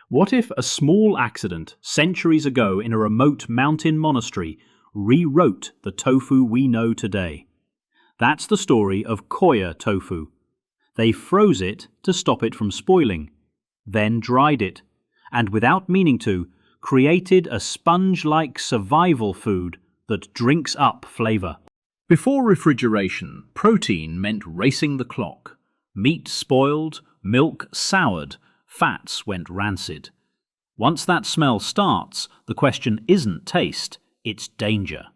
What if a small accident centuries ago in a remote mountain monastery rewrote the tofu we know today? That's the story of Koya tofu. They froze it to stop it from spoiling, then dried it, and without meaning to, created a sponge-like survival food that drinks up flavor. Before refrigeration, protein meant racing the clock. Meat spoiled, milk soured, fats went rancid. Once that smell starts, the question isn't taste, it's danger.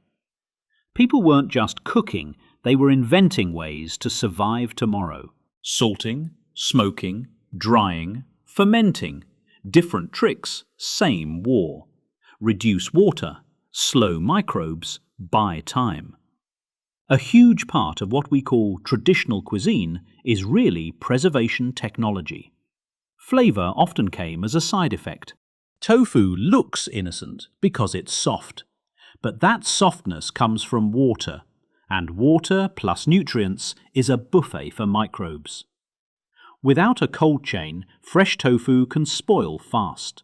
People weren't just cooking, they were inventing ways to survive tomorrow. Salting, smoking, drying, fermenting. Different tricks, same war. Reduce water, slow microbes, buy time. A huge part of what we call traditional cuisine is really preservation technology. Flavor often came as a side effect. Tofu looks innocent because it's soft, but that softness comes from water, and water plus nutrients is a buffet for microbes. Without a cold chain, fresh tofu can spoil fast.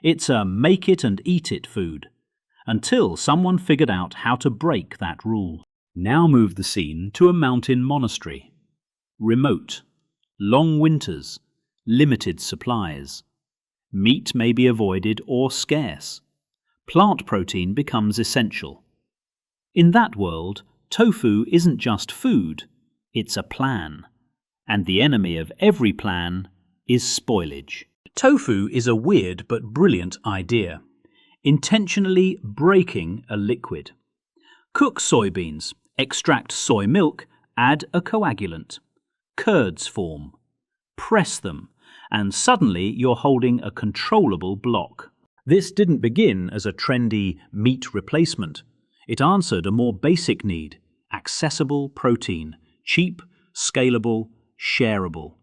It's a make-it-and-eat-it food, until someone figured out how to break that rule. Now move the scene to a mountain monastery. Remote, long winters, limited supplies. Meat may be avoided or scarce. Plant protein becomes essential. In that world, tofu isn't just food, it's a plan. And the enemy of every plan is spoilage. Tofu is a weird but brilliant idea. Intentionally breaking a liquid. Cook soybeans, extract soy milk, add a coagulant. Curds form. Press them, and suddenly you're holding a controllable block. This didn't begin as a trendy meat replacement. It answered a more basic need: accessible protein, cheap, scalable, shareable.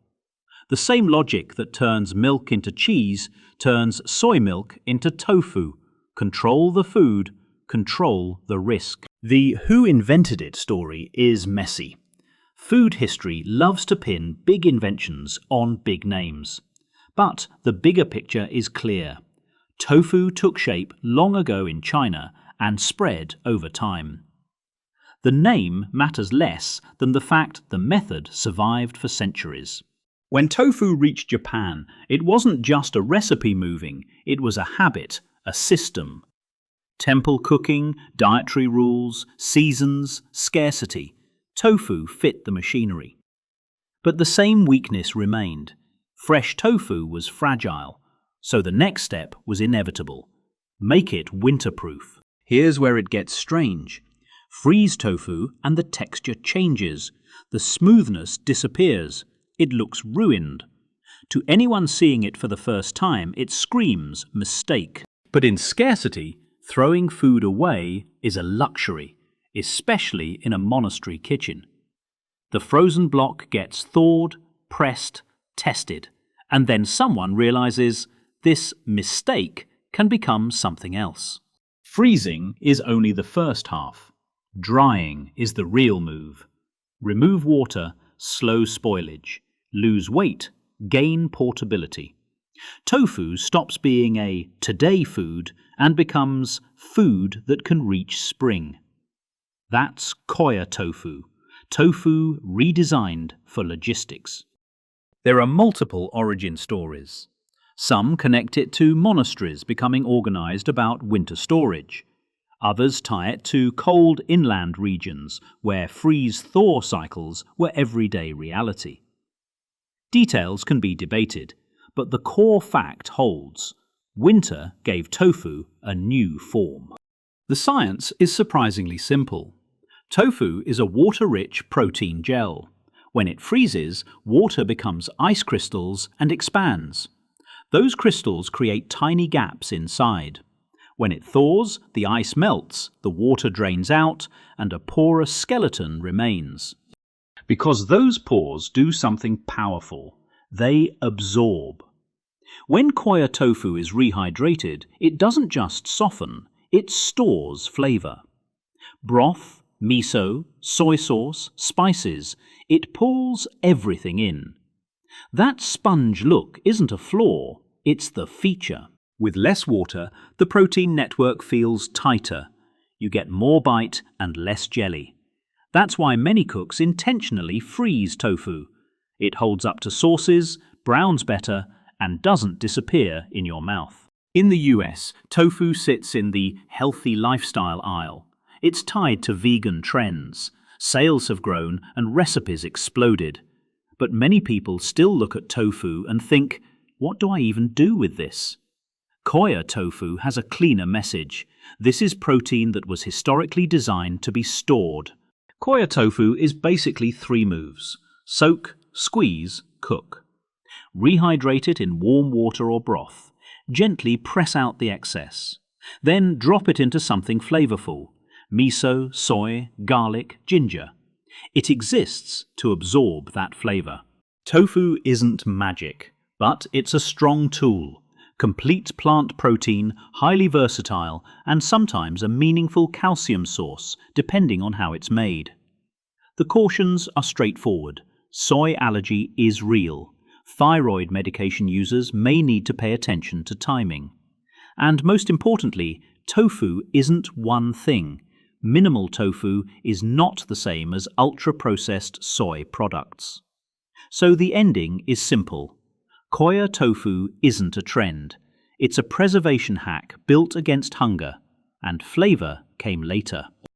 The same logic that turns milk into cheese turns soy milk into tofu. Control the food, control the risk. The who invented it story is messy. Food history loves to pin big inventions on big names. But the bigger picture is clear. Tofu took shape long ago in China and spread over time. The name matters less than the fact the method survived for centuries. When tofu reached Japan, it wasn't just a recipe moving, it was a habit, a system. Temple cooking, dietary rules, seasons, scarcity. Tofu fit the machinery. But the same weakness remained. Fresh tofu was fragile, so the next step was inevitable. Make it winterproof. Here's where it gets strange. Freeze tofu and the texture changes. The smoothness disappears. It looks ruined. To anyone seeing it for the first time, it screams mistake. But in scarcity, throwing food away is a luxury, especially in a monastery kitchen. The frozen block gets thawed, pressed, tested, and then someone realizes this mistake can become something else. Freezing is only the first half. Drying is the real move. Remove water, slow spoilage. Lose weight, gain portability. Tofu stops being a today food and becomes food that can reach spring. That's Koya tofu. Tofu redesigned for logistics. There are multiple origin stories. Some connect it to monasteries becoming organized about winter storage. Others tie it to cold inland regions where freeze-thaw cycles were everyday reality. Details can be debated, but the core fact holds. Winter gave tofu a new form. The science is surprisingly simple. Tofu is a water-rich protein gel. When it freezes, water becomes ice crystals and expands. Those crystals create tiny gaps inside. When it thaws, the ice melts, the water drains out, and a porous skeleton remains. Because those pores do something powerful. They absorb. When Koya tofu is rehydrated, it doesn't just soften, it stores flavor. Broth, miso, soy sauce, spices, it pulls everything in. That sponge look isn't a flaw, It's the feature. With less water, the protein network feels tighter. You get more bite and less jelly. That's why many cooks intentionally freeze tofu. It holds up to sauces, browns better, and doesn't disappear in your mouth. In the US, tofu sits in the healthy lifestyle aisle. It's tied to vegan trends. Sales have grown and recipes exploded. But many people still look at tofu and think, what do I even do with this? Koya tofu has a cleaner message. This is protein that was historically designed to be stored. Koya tofu is basically 3 moves: soak, squeeze, cook. Rehydrate it in warm water or broth. Gently press out the excess. Then drop it into something flavorful: miso, soy, garlic, ginger. It exists to absorb that flavor. Tofu isn't magic, but it's a strong tool. Complete plant protein, highly versatile, and sometimes a meaningful calcium source, depending on how it's made. The cautions are straightforward. Soy allergy is real. Thyroid medication users may need to pay attention to timing. And most importantly, tofu isn't one thing. Minimal tofu is not the same as ultra-processed soy products. So the ending is simple. Koya tofu isn't a trend. It's a preservation hack built against hunger, and flavor came later.